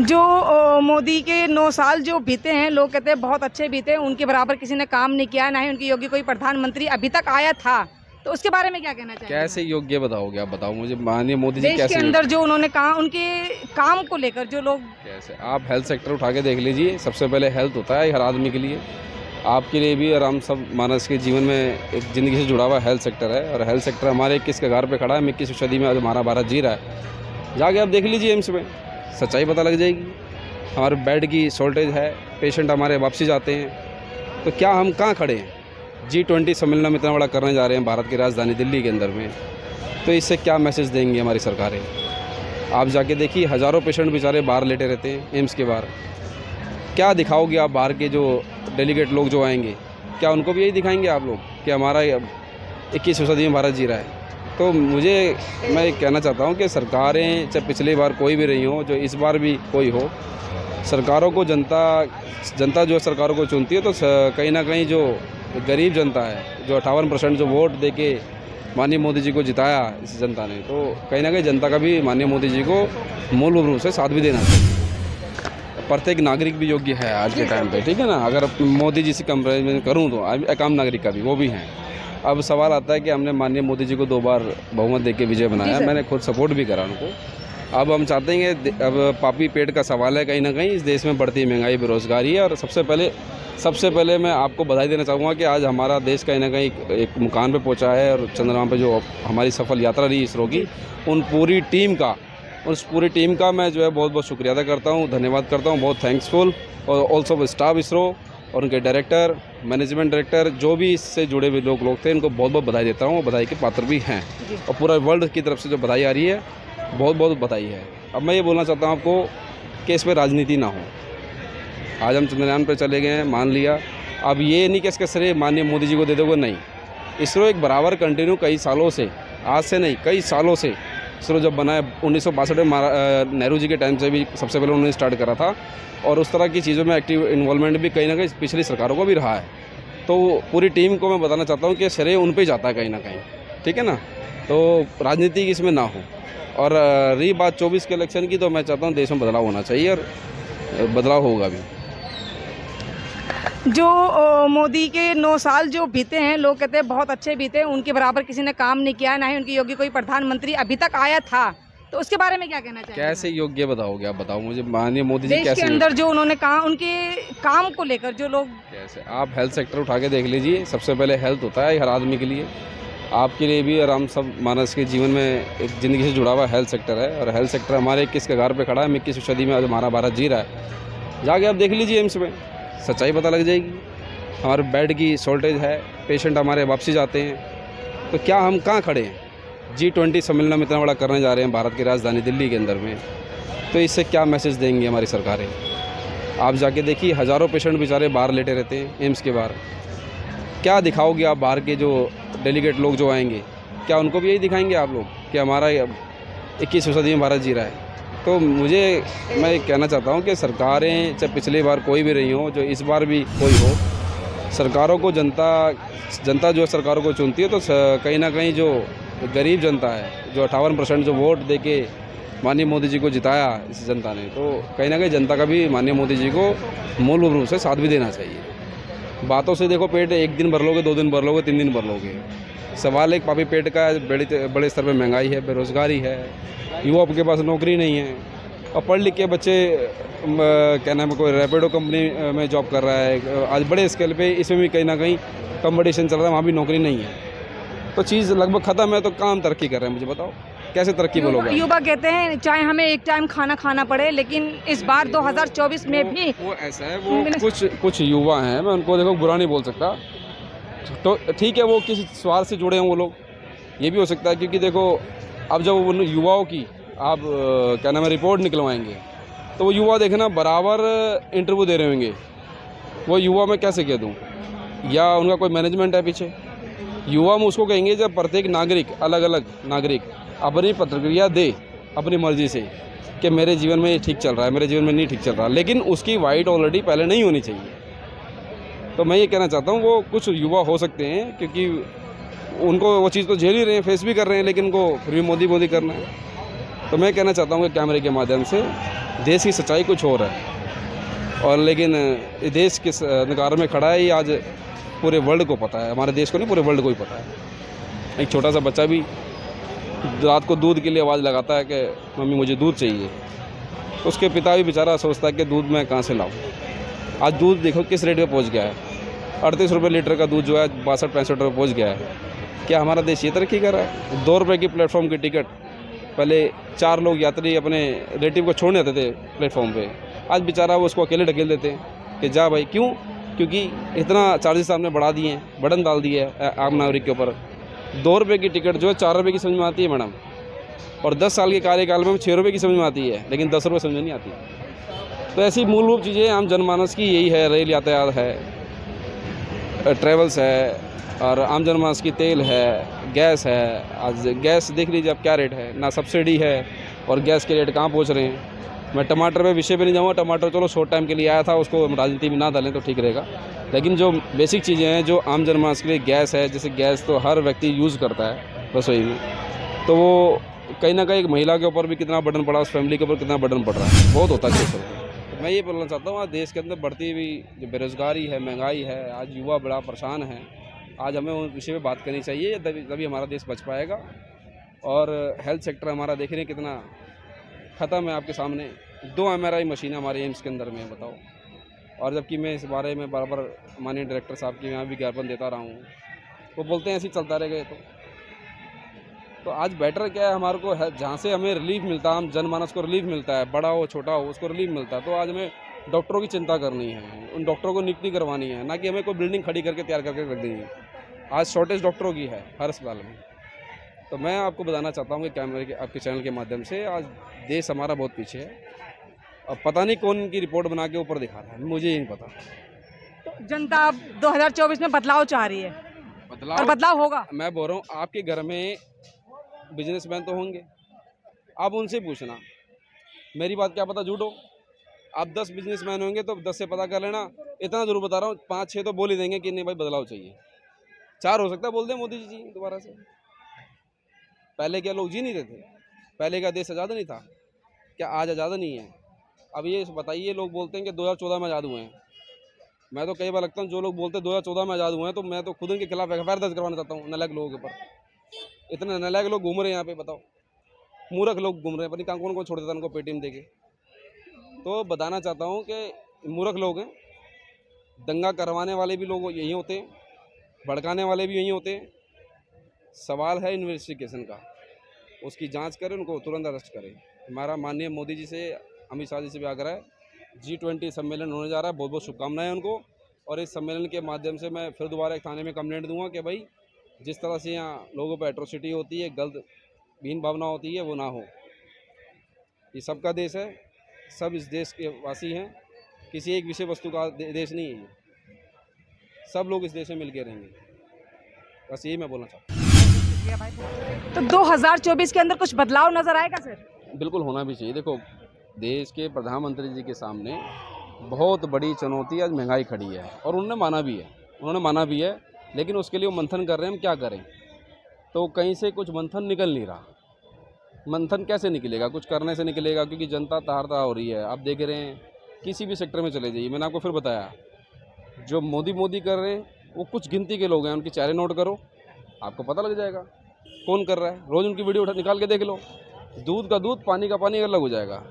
जो मोदी के 9 साल जो बीते हैं, लोग कहते हैं बहुत अच्छे बीते। उनके बराबर किसी ने काम नहीं किया, ना ही उनके योग्य कोई प्रधानमंत्री अभी तक आया था। तो उसके बारे में क्या कहना चाहिए? कैसे योग्य बताओगे आप? बताओ मुझे, माननीय मोदी जी देश कैसे के अंदर जो उन्होंने कहा, उनके काम को लेकर जो लोग कैसे आप हेल्थ सेक्टर उठा के देख लीजिए। सबसे पहले हेल्थ होता है हर आदमी के लिए, आपके लिए भी, और हम सब मानस के जीवन में एक ज़िंदगी से जुड़ा हुआ हेल्थ सेक्टर है। और हेल्थ सेक्टर हमारे 21 कगार पे खड़ा है। 21वीं सदी में आज हमारा भारत जी रहा है। जाके आप देख लीजिए एम्स में, सच्चाई पता लग जाएगी। हमारे बेड की शॉर्टेज है, पेशेंट हमारे वापसी जाते हैं। तो क्या हम कहाँ खड़े हैं? G20 सम्मेलन इतना बड़ा करने जा रहे हैं भारत की राजधानी दिल्ली के अंदर में, तो इससे क्या मैसेज देंगी हमारी सरकारें? आप जाके देखिए, हज़ारों पेशेंट बेचारे बाहर लेटे रहते हैं एम्स के बाहर। क्या दिखाओगे आप? बाहर के जो डेलीगेट लोग जो आएंगे, क्या उनको भी यही दिखाएंगे आप लोग कि हमारा 21वीं सदी में भारत जी रहा है? तो मैं कहना चाहता हूँ कि सरकारें, चाहे पिछली बार कोई भी रही हो, जो इस बार भी कोई हो, सरकारों को जनता जो सरकारों को चुनती है, तो कहीं ना कहीं जो गरीब जनता है, जो 58% जो वोट देके माननीय मोदी जी को जिताया इस जनता ने, तो कहीं ना कहीं जनता का भी माननीय मोदी जी को मूल रूप से साथ भी देना चाहिए। प्रत्येक नागरिक भी योग्य है आज के टाइम पे, ठीक है ना। अगर मोदी जी से कंपेरिजन करूँ तो एक आम नागरिक का भी, वो भी हैं। अब सवाल आता है कि हमने माननीय मोदी जी को 2 बार बहुमत देके विजय बनाया, मैंने खुद सपोर्ट भी करा उनको। अब हम चाहते हैं कि अब पापी पेट का सवाल है कहीं ना कहीं, इस देश में बढ़ती महंगाई, बेरोज़गारी है। और सबसे पहले मैं आपको बधाई देना चाहूँगा कि आज हमारा देश कहीं ना कहीं एक मुकाम पे पहुँचा है। और चंद्रमा पे जो हमारी सफल यात्रा रही इसरो की, उस पूरी टीम का मैं जो है बहुत बहुत शुक्रिया अदा करता हूँ, धन्यवाद करता हूँ, बहुत थैंक्सफुल। और ऑल्सो स्टाफ इसरो और उनके डायरेक्टर, मैनेजमेंट डायरेक्टर, जो भी इससे जुड़े हुए लोग थे, इनको बहुत बहुत बधाई देता हूँ। बधाई के पात्र भी हैं, और पूरा वर्ल्ड की तरफ से जो बधाई आ रही है, बहुत बहुत बधाई है। अब मैं ये बोलना चाहता हूँ आपको कि इस पर राजनीति ना हो। आज हम चंद्रयान पर चले गए हैं, मान लिया। अब ये नहीं कि इसका श्रेय माननीय मोदी जी को दे दोगे, नहीं। इसरो एक बराबर कंटिन्यू कई सालों से, आज से नहीं, कई सालों से इसरो जब बना है 1962 में, नेहरू जी के टाइम से भी सबसे पहले उन्होंने स्टार्ट करा था। और उस तरह की चीज़ों में एक्टिव इन्वॉल्वमेंट भी कहीं ना कहीं पिछली सरकारों को भी रहा है। तो पूरी टीम को मैं बताना चाहता हूँ कि श्रेय उन पर जाता है कहीं ना कहीं, ठीक है ना। तो राजनीति इसमें ना हो। और रही बात 24 के इलेक्शन की, तो मैं चाहता हूँ देश में बदलाव होना चाहिए, और बदलाव होगा भी। जो मोदी के 9 साल जो बीते हैं, लोग कहते हैं बहुत अच्छे बीते। उनके बराबर किसी ने काम नहीं किया, ना ही उनके योग्य कोई प्रधानमंत्री अभी तक आया था। तो उसके बारे में क्या कहना चाहिए? कैसे योग्य बताओगे आप? बताओ मुझे, माननीय मोदी जी देश कैसे के अंदर जो उन्होंने कहा, उनके काम को लेकर जो लोग कैसे आप हेल्थ सेक्टर उठा के देख लीजिए। सबसे पहले हेल्थ होता है हर आदमी के लिए, आपके लिए भी, और हम सब मानस के जीवन में एक ज़िंदगी से जुड़ा हुआ हेल्थ सेक्टर है। और हेल्थ सेक्टर हमारे 21 कगार पे खड़ा है। 21वीं सदी में आज हमारा भारत जी रहा है। जाके आप देख लीजिए एम्स में, सच्चाई पता लग जाएगी। हमारे बेड की शॉर्टेज है, पेशेंट हमारे वापसी जाते हैं। तो क्या हम कहाँ खड़े हैं? G20 सम्मेलन इतना बड़ा करने जा रहे हैं भारत की राजधानी दिल्ली के अंदर में, तो इससे क्या मैसेज देंगी हमारी सरकारें? आप जाके देखिए, हज़ारों पेशेंट बेचारे बाहर लेटे रहते हैं एम्स के बाहर। क्या दिखाओगे आप? बाहर के जो डेलीगेट लोग जो आएंगे, क्या उनको भी यही दिखाएंगे आप लोग कि हमारा 21वीं सदी में भारत जी रहा है? तो मैं कहना चाहता हूँ कि सरकारें, चाहे पिछली बार कोई भी रही हो, जो इस बार भी कोई हो, सरकारों को जनता जो सरकारों को चुनती है, तो कहीं ना कहीं जो गरीब जनता है, जो 58% जो वोट देके माननीय मोदी जी को जिताया इस जनता ने, तो कहीं ना कहीं जनता का भी माननीय मोदी जी को मूल रूप से साथ भी देना चाहिए। बातों से देखो, पेट एक दिन भर लोगे, 2 दिन भर लोगे, 3 दिन भर लोगे। सवाल एक पापी पेट का है। बड़े स्तर पे महंगाई है, बेरोज़गारी है, युवा के पास नौकरी नहीं है। और पढ़ लिख के बच्चे, क्या नाम है, कोई रैपिडो कंपनी में जॉब कर रहा है आज बड़े स्केल पे, इसमें भी कहीं ना कहीं कंपटीशन चल रहा है, वहाँ भी नौकरी नहीं है। तो चीज़ लगभग ख़त्म है, तो काम तरक्की कर रहे हैं। मुझे बताओ कैसे तरक्की बोलोगे? युवा कहते हैं चाहे हमें एक टाइम खाना खाना पड़े, लेकिन इस बार 2024 में भी वो ऐसा है, वो कुछ युवा हैं, मैं उनको देखो बुरा नहीं बोल सकता, तो ठीक है, वो किसी स्वार्थ से जुड़े हों वो लोग, ये भी हो सकता है। क्योंकि देखो, अब जब उन युवाओं की आप क्या नाम है रिपोर्ट निकलवाएंगे, तो वो युवा देखना बराबर इंटरव्यू दे रहे होंगे। वो युवा मैं कैसे कह दूँ, या उनका कोई मैनेजमेंट है पीछे? युवा में उसको कहेंगे जब प्रत्येक नागरिक, अलग अलग नागरिक अपनी प्रतिक्रिया दे अपनी मर्जी से कि मेरे जीवन में ये ठीक चल रहा है, मेरे जीवन में नहीं ठीक चल रहा, लेकिन उसकी वाइट ऑलरेडी पहले नहीं होनी चाहिए। तो मैं ये कहना चाहता हूँ, वो कुछ युवा हो सकते हैं, क्योंकि उनको वो चीज़ तो झेल ही रहे हैं, फेस भी कर रहे हैं, लेकिन उनको फिर भी मोदी करना है। तो मैं कहना चाहता हूँ कि कैमरे के माध्यम से देश की सच्चाई कुछ और है, और लेकिन ये देश किस नगार में खड़ा है ये आज पूरे वर्ल्ड को पता है, हमारे देश को नहीं पूरे वर्ल्ड को ही पता है। एक छोटा सा बच्चा भी रात को दूध के लिए आवाज़ लगाता है कि मम्मी मुझे दूध चाहिए, तो उसके पिता भी बेचारा सोचता है कि दूध मैं कहाँ से लाऊं। आज दूध देखो किस रेट पे पहुंच गया है, 38 रुपये लीटर का दूध जो है 62-65 रुपये पहुँच गया है। क्या हमारा देश ये तरक्की कर रहा है? 2 रुपये की प्लेटफॉर्म की टिकट पहले 4 लोग यात्री अपने रिलेटिव को छोड़ने आते थे प्लेटफॉर्म पे, आज बेचारा वो उसको अकेले ढकेल देते हैं कि जा भाई। क्यों? क्योंकि इतना चार्जेस आपने बढ़ा दिए हैं, बर्डन डाल दिया है आम नागरिक के ऊपर। 2 रुपये की टिकट जो है 4 रुपये की समझ में आती है मैडम, और 10 साल के कार्यकाल में 6 रुपये की समझ में आती है, लेकिन 10 रुपये समझ में नहीं आती। तो ऐसी मूलभूत चीज़ें आम जनमानस की यही है, रेल यातायात है, ट्रेवल्स है, और आम जनमानस की तेल है, गैस है। आज गैस देख लीजिए अब क्या रेट है, ना सब्सिडी है और गैस के रेट कहाँ पहुँच रहे हैं। मैं टमाटर पे विषय पे नहीं जाऊँगा, टमाटर चलो शॉर्ट टाइम के लिए आया था, उसको राजनीति में ना डालें तो ठीक रहेगा, लेकिन जो बेसिक चीज़ें हैं जो आम जनमानस के लिए, गैस है, जैसे गैस तो हर व्यक्ति यूज़ करता है रसोई में, तो वो कहीं ना कहीं एक महिला के ऊपर भी कितना बर्डन पड़ा, उस फैमिली के ऊपर कितना बर्डन पड़ रहा है, बहुत होता है। तो मैं ये बोलना चाहता हूँ आज देश के अंदर बढ़ती हुई जो बेरोज़गारी है, महंगाई है, आज युवा बड़ा परेशान है, आज हमें उस विषय पे बात करनी चाहिए, तभी हमारा देश बच पाएगा। और हेल्थ सेक्टर हमारा देख रहे हैं कितना ख़त्म है आपके सामने। 2 MRI मशीन हमारे एम्स के अंदर में, बताओ। और जबकि मैं इस बारे में बार माननीय डायरेक्टर साहब के यहाँ विज्ञापन देता रहा हूँ, वो बोलते हैं ऐसे ही चलता रहेगा। तो आज बेटर क्या है हमारे को, जहाँ से हमें रिलीफ मिलता है, हम जनमानस को रिलीफ मिलता है, बड़ा हो छोटा हो उसको रिलीफ मिलता है, तो आज हमें डॉक्टरों की चिंता करनी है, उन डॉक्टरों को नियुक्ति करवानी है, ना कि हमें कोई बिल्डिंग खड़ी करके तैयार करके रख देनी है। आज शॉर्टेज डॉक्टरों की है हर अस्पताल में। तो मैं आपको बताना चाहता हूँ कि कैमरे के आपके चैनल के माध्यम से आज देश हमारा बहुत पीछे है, अब पता नहीं कौन इनकी रिपोर्ट बना के ऊपर दिखा रहा है, मुझे ही नहीं पता। तो जनता अब 2024 में बदलाव चाह रही है, और बदलाव होगा। मैं बोल रहा हूँ आपके घर में बिजनेसमैन तो होंगे, आप उनसे पूछना, मेरी बात क्या पता झूठ हो। आप 10 बिजनेसमैन होंगे तो 10 से पता कर लेना। इतना जरूर बता रहा हूँ, 5-6 तो बोल ही देंगे कि नहीं भाई बदलाव चाहिए। 4 हो सकता है बोल दें मोदी जी दोबारा से। पहले क्या लोग जी नहीं रहे थे? पहले का देश आज़ाद नहीं था क्या? आज आज़ाद नहीं है। अब ये बताइए, लोग बोलते हैं कि 2014 में आज़ाद हुए हैं। मैं तो कई बार लगता हूँ जो लोग बोलते हैं 2014 में आज़ाद हुए हैं, तो मैं तो खुद उनके खिलाफ FIR दर्ज करवाना चाहता हूँ, नालायक लोगों के ऊपर। इतने नालायक लोग घूम रहे हैं यहाँ पे, बताओ। मूर्ख लोग घूम रहे हैं, पता नहीं कहाँ कौन छोड़ देता उनको पेटीएम देके। तो बताना चाहता हूँ कि मूर्ख लोग हैं, दंगा करवाने वाले भी लोग यही होते हैं, भड़काने वाले भी यही होते हैं। सवाल है इन्वेस्टिगेशन का, उसकी जांच करें, उनको तुरंत अरेस्ट करें। हमारा माननीय मोदी जी से, अमित शाह जी से भी आग्रह है, G20 सम्मेलन होने जा रहा है, बहुत बहुत शुभकामनाएं उनको। और इस सम्मेलन के माध्यम से मैं फिर दोबारा एक थाने में कंप्लेंट दूंगा कि भाई जिस तरह से यहाँ लोगों पर एट्रोसिटी होती है, गलत भीन भावना होती है, वो ना हो। ये सबका देश है, सब इस देश के वासी हैं, किसी एक विषय वस्तु का देश नहीं है ये, सब लोग इस देश में मिल के रहेंगे। बस यही मैं बोलना चाहता हूँ। तो 2024 के अंदर कुछ बदलाव नजर आएगा सर? बिल्कुल होना भी चाहिए। देखो, देश के प्रधानमंत्री जी के सामने बहुत बड़ी चुनौती आज महंगाई खड़ी है, और उन्होंने माना भी है, लेकिन उसके लिए वो मंथन कर रहे हैं। हम क्या करें? तो कहीं से कुछ मंथन निकल नहीं रहा। मंथन कैसे निकलेगा? कुछ करने से निकलेगा, क्योंकि जनता तार-तार हो रही है। आप देख रहे हैं किसी भी सेक्टर में चले जाइए, मैंने आपको फिर बताया, जो मोदी कर रहे हैं वो कुछ गिनती के लोग हैं, उनके चेहरे नोट करो, आपको पता लग जाएगा कौन कर रहा है। रोज़ उनकी वीडियो निकाल के देख लो, दूध का दूध, पानी का पानी अलग हो जाएगा।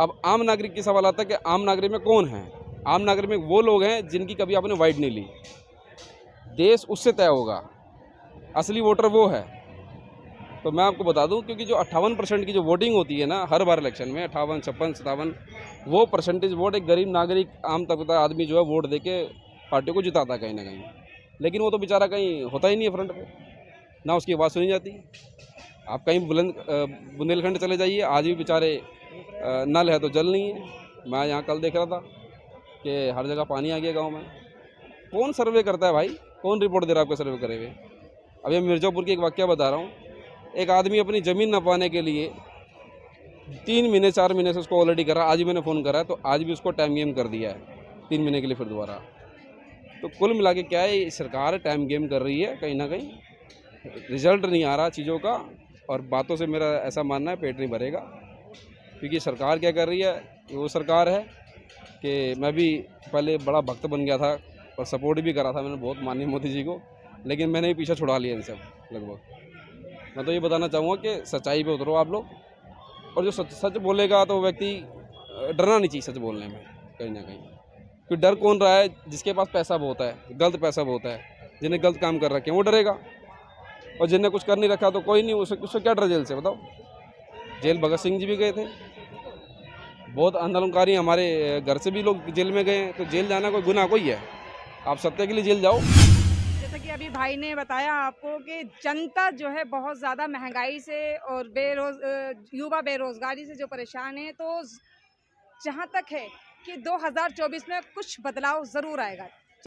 अब आम नागरिक की सवाल आता है कि आम नागरिक में कौन है? आम नागरिक में वो लोग हैं जिनकी कभी आपने वाइट नहीं ली। देश उससे तय होगा, असली वोटर वो है। तो मैं आपको बता दूं, क्योंकि जो 58% की जो वोटिंग होती है ना हर बार इलेक्शन में, 58, 56, 57, वो परसेंटेज वोट एक गरीब नागरिक, आम तबके का आदमी जो है वोट देके पार्टी को जिताता है कहीं ना कहीं। लेकिन वो तो बेचारा कहीं होता ही नहीं है फ्रंट पे, ना उसकी आवाज़ सुनी जाती। आप कहीं बुंदेलखंड चले जाइए, आज भी बेचारे नल है तो जल नहीं है। मैं यहाँ कल देख रहा था कि हर जगह पानी आ गया गाँव में। कौन सर्वे करता है भाई? कौन रिपोर्ट दे रहा है आपको सर्वे करे हुए? अभी मैं मिर्ज़ापुर की एक वाक़या बता रहा हूँ। एक आदमी अपनी ज़मीन न पाने के लिए 3 महीने 4 महीने से उसको ऑलरेडी करा। आज भी मैंने फ़ोन करा है, तो आज भी उसको टाइम गेम कर दिया है 3 महीने के लिए फिर दोबारा। तो कुल मिला के क्या है, सरकार टाइम गेम कर रही है, कहीं ना कहीं रिजल्ट नहीं आ रहा चीज़ों का। और बातों से मेरा ऐसा मानना है पेट नहीं भरेगा, क्योंकि सरकार क्या कर रही है, वो सरकार है कि मैं भी पहले बड़ा भक्त बन गया था और सपोर्ट भी करा था मैंने बहुत माननीय मोदी जी को, लेकिन मैंने ही पीछे छुड़ा लिया इन सब लगभग। मैं तो ये बताना चाहूँगा कि सच्चाई पे उतरो आप लोग, और जो सच बोलेगा तो व्यक्ति डरना नहीं चाहिए सच बोलने में कहीं ना कहीं। क्योंकि डर कौन रहा है, जिसके पास पैसा बहुत है, गलत पैसा बहुत है, जिन्हें गलत काम कर रखे हैं वो डरेगा, और जिन्हें कुछ कर नहीं रखा तो कोई नहीं, उससे क्या डर जेल से, बताओ। जेल भगत सिंह जी भी गए थे, बहुत आंदोलनकारी हमारे घर से भी लोग जेल में गए हैं, तो जेल जाना कोई गुनाह कोई है? आप सत्य के लिए जेल जाओ। जैसा कि अभी भाई ने बताया आपको कि जनता जो है बहुत ज़्यादा महंगाई से और युवा बेरोजगारी से जो परेशान है, तो जहाँ तक है कि 2024 में कुछ बदलाव ज़रूर आएगा।